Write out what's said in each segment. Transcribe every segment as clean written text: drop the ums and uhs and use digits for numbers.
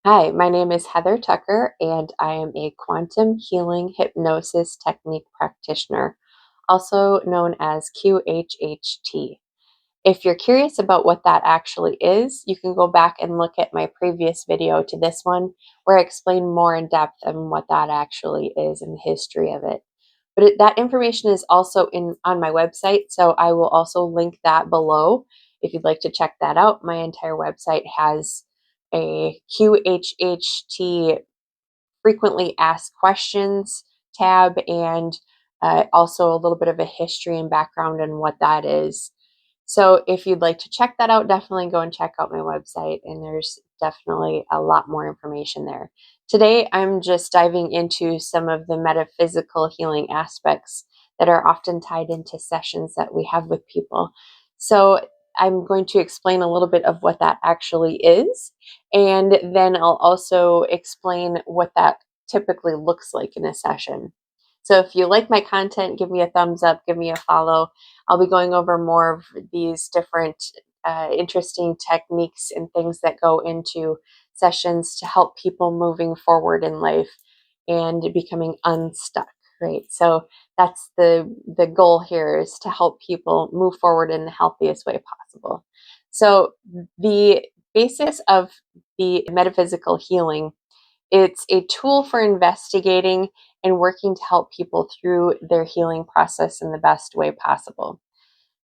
Hi, my name is Heather Tucker, and I am a quantum healing hypnosis technique practitioner, also known as QHHT. If you're curious about what that actually is, you can go back and look at my previous video to this one, where I explain more in depth on what that actually is and the history of it. But that information is also on my website, so I will also link that below if you'd like to check that out. My entire website has a QHHT frequently asked questions tab, and also a little bit of a history and background on what that is. So if you'd like to check that out, definitely go and check out my website, and there's definitely a lot more information there. Today, I'm just diving into some of the metaphysical healing aspects that are often tied into sessions that we have with people. So I'm going to explain a little bit of what that actually is, and then I'll also explain what that typically looks like in a session. So if you like my content, give me a thumbs up, give me a follow. I'll be going over more of these different interesting techniques and things that go into sessions to help people moving forward in life and becoming unstuck, right? So that's the goal here, is to help people move forward in the healthiest way possible. So the basis of the metaphysical healing, it's a tool for investigating and working to help people through their healing process in the best way possible.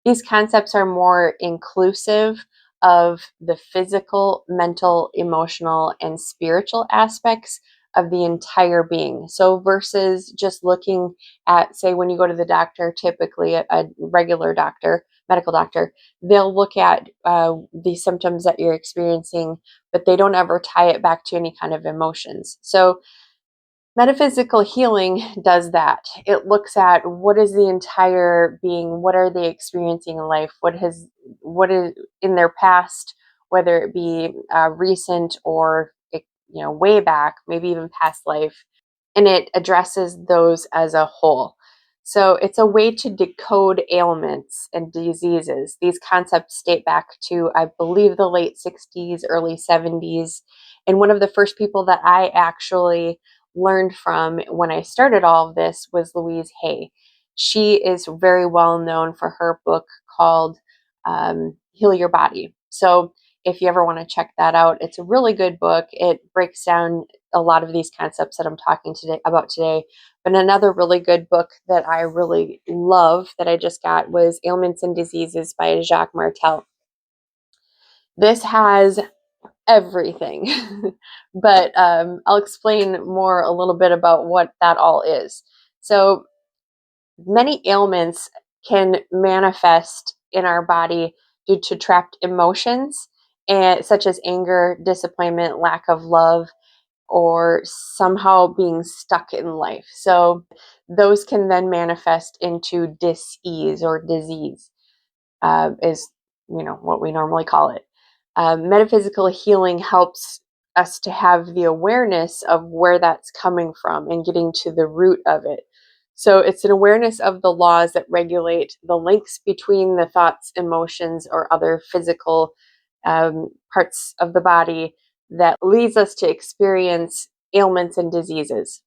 These concepts are more inclusive of the physical, mental, emotional, and spiritual aspects of the entire being. So versus just looking at, say, when you go to the doctor, typically a regular doctor, medical doctor, they'll look at the symptoms that you're experiencing, but they don't ever tie it back to any kind of emotions. So metaphysical healing does that. It looks at what is the entire being, what are they experiencing in life, what is in their past, whether it be recent or way back, maybe even past life, and it addresses those as a whole. So it's a way to decode ailments and diseases. These concepts date back to, I believe, the late 60s, early 70s. And one of the first people that I actually learned from when I started all of this was Louise Hay. She is very well known for her book called Heal Your Body. So if you ever want to check that out, it's a really good book. It breaks down a lot of these concepts that I'm talking about today. But another really good book that I really love that I just got was Ailments and Diseases by Jacques Martel. This has everything, but I'll explain more a little bit about what that all is. So many ailments can manifest in our body due to trapped emotions, and such as anger, disappointment, lack of love, or somehow being stuck in life. So those can then manifest into dis-ease or disease, is what we normally call it. Metaphysical healing helps us to have the awareness of where that's coming from and getting to the root of it. So it's an awareness of the laws that regulate the links between the thoughts, emotions, or other physical parts of the body that leads us to experience ailments and diseases.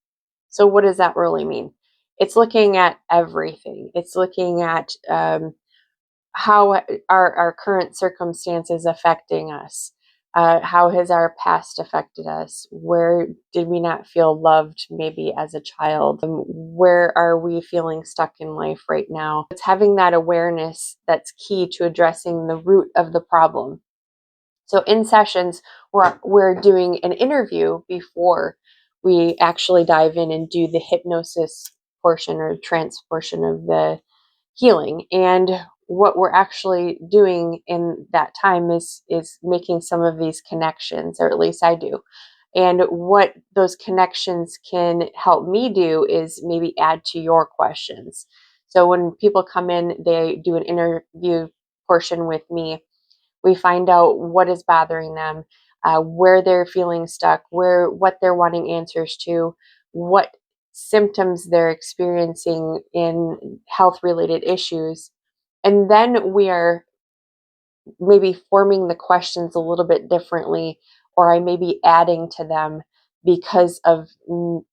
So what does that really mean? It's looking at everything. It's looking at how are our current circumstances affecting us? How has our past affected us? Where did we not feel loved maybe as a child? Where are we feeling stuck in life right now? It's having that awareness that's key to addressing the root of the problem. So in sessions, we're doing an interview before we actually dive in and do the hypnosis portion or trance portion of the healing. And what we're actually doing in that time is making some of these connections, or at least I do. And what those connections can help me do is maybe add to your questions. So when people come in, they do an interview portion with me. We find out what is bothering them, where they're feeling stuck, what they're wanting answers to, what symptoms they're experiencing in health-related issues. And then we are maybe forming the questions a little bit differently, or I may be adding to them because of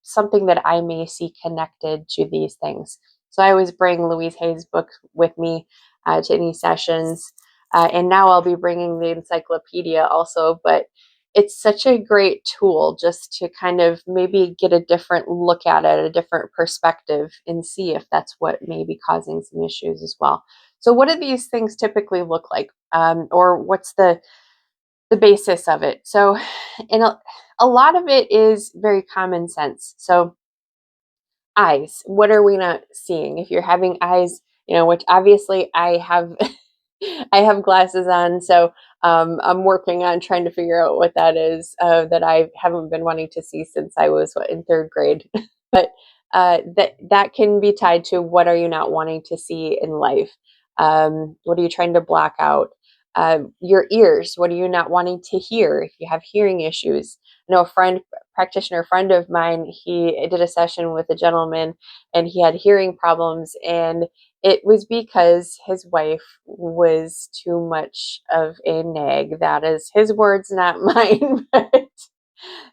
something that I may see connected to these things. So I always bring Louise Hay's book with me to any sessions. And now I'll be bringing the encyclopedia also, but it's such a great tool just to kind of maybe get a different look at it, a different perspective, and see if that's what may be causing some issues as well. So what do these things typically look like? Or what's the basis of it? So, and a lot of it is very common sense. So eyes, what are we not seeing? If you're having eyes, which obviously I have I have glasses on, so I'm working on trying to figure out what that is that I haven't been wanting to see since I was in third grade. But that can be tied to what are you not wanting to see in life? What are you trying to block out? Your ears, what are you not wanting to hear if you have hearing issues? I know a practitioner friend of mine, he did a session with a gentleman and he had hearing problems, and it was because his wife was too much of a nag. That is his words, not mine, but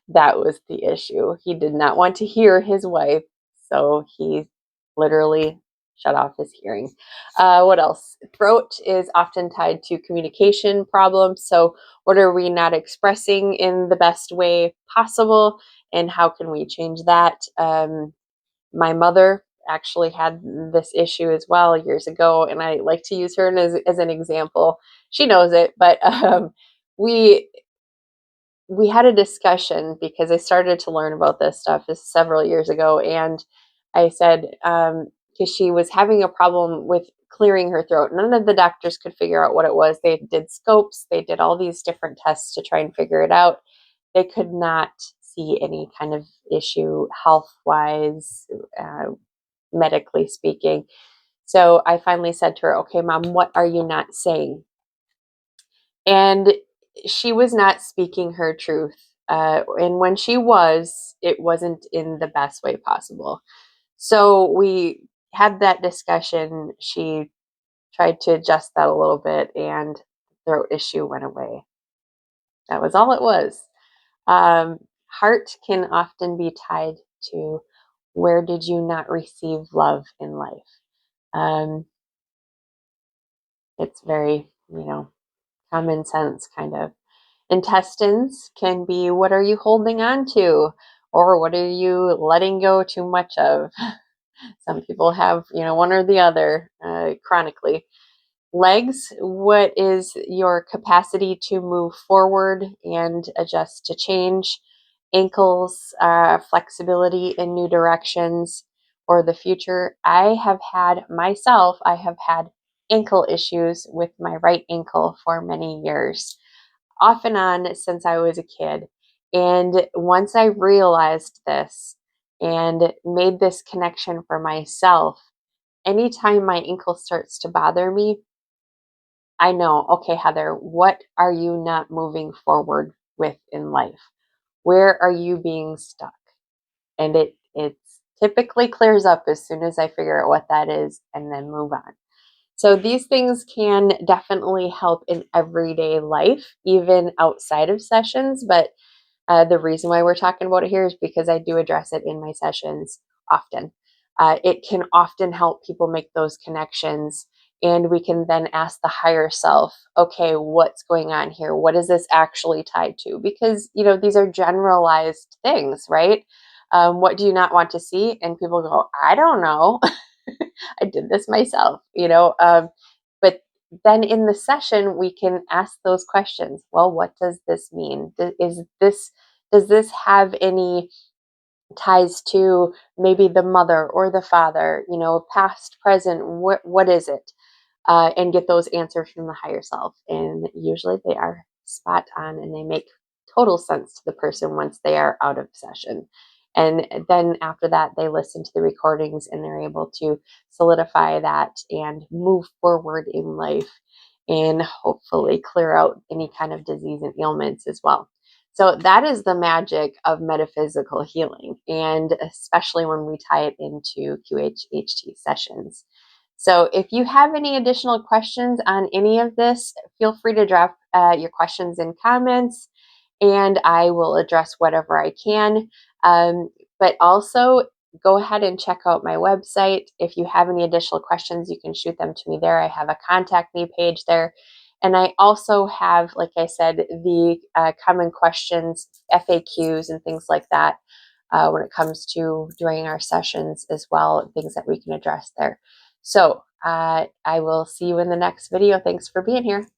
that was the issue. He did not want to hear his wife, so he literally shut off his hearing. What else? Throat is often tied to communication problems. So what are we not expressing in the best way possible, and how can we change that? My mother actually had this issue as well years ago, and I like to use her as an example. She knows it, but we had a discussion because I started to learn about this stuff several years ago, and I said, because she was having a problem with clearing her throat. None of the doctors could figure out what it was. They did scopes, they did all these different tests to try and figure it out. They could not see any kind of issue health-wise, medically speaking. So I finally said to her, okay, Mom, what are you not saying? And she was not speaking her truth. And when she was, it wasn't in the best way possible. So we had that discussion. She tried to adjust that a little bit, and the throat issue went away. That was all it was. Heart can often be tied to where did you not receive love in life? It's very, common sense kind of. Intestines can be what are you holding on to, or what are you letting go too much of? Some people have, one or the other chronically. Legs, what is your capacity to move forward and adjust to change? Ankles, flexibility in new directions or the future. I have had ankle issues with my right ankle for many years, off and on since I was a kid. And once I realized this and made this connection for myself, anytime my ankle starts to bother me, I know, okay, Heather, what are you not moving forward with in life? Where are you being stuck? And it typically clears up as soon as I figure out what that is and then move on. So these things can definitely help in everyday life, even outside of sessions. But the reason why we're talking about it here is because I do address it in my sessions often. It can often help people make those connections, and we can then ask the higher self, okay, what's going on here? What is this actually tied to? Because, these are generalized things, right? What do you not want to see? And people go, I don't know. I did this myself, but then in the session, we can ask those questions. Well, what does this mean? Does this have any ties to maybe the mother or the father, past, present, what is it? And get those answers from the higher self. And usually they are spot on and they make total sense to the person once they are out of session. And then after that, they listen to the recordings and they're able to solidify that and move forward in life and hopefully clear out any kind of disease and ailments as well. So that is the magic of metaphysical healing, and especially when we tie it into QHHT sessions. So if you have any additional questions on any of this, feel free to drop your questions in comments. and I will address whatever I can. But also, go ahead and check out my website. If you have any additional questions, you can shoot them to me there. I have a contact me page there. And I also have, like I said, the common questions, FAQs, and things like that when it comes to doing our sessions as well, things that we can address there. So I will see you in the next video. Thanks for being here.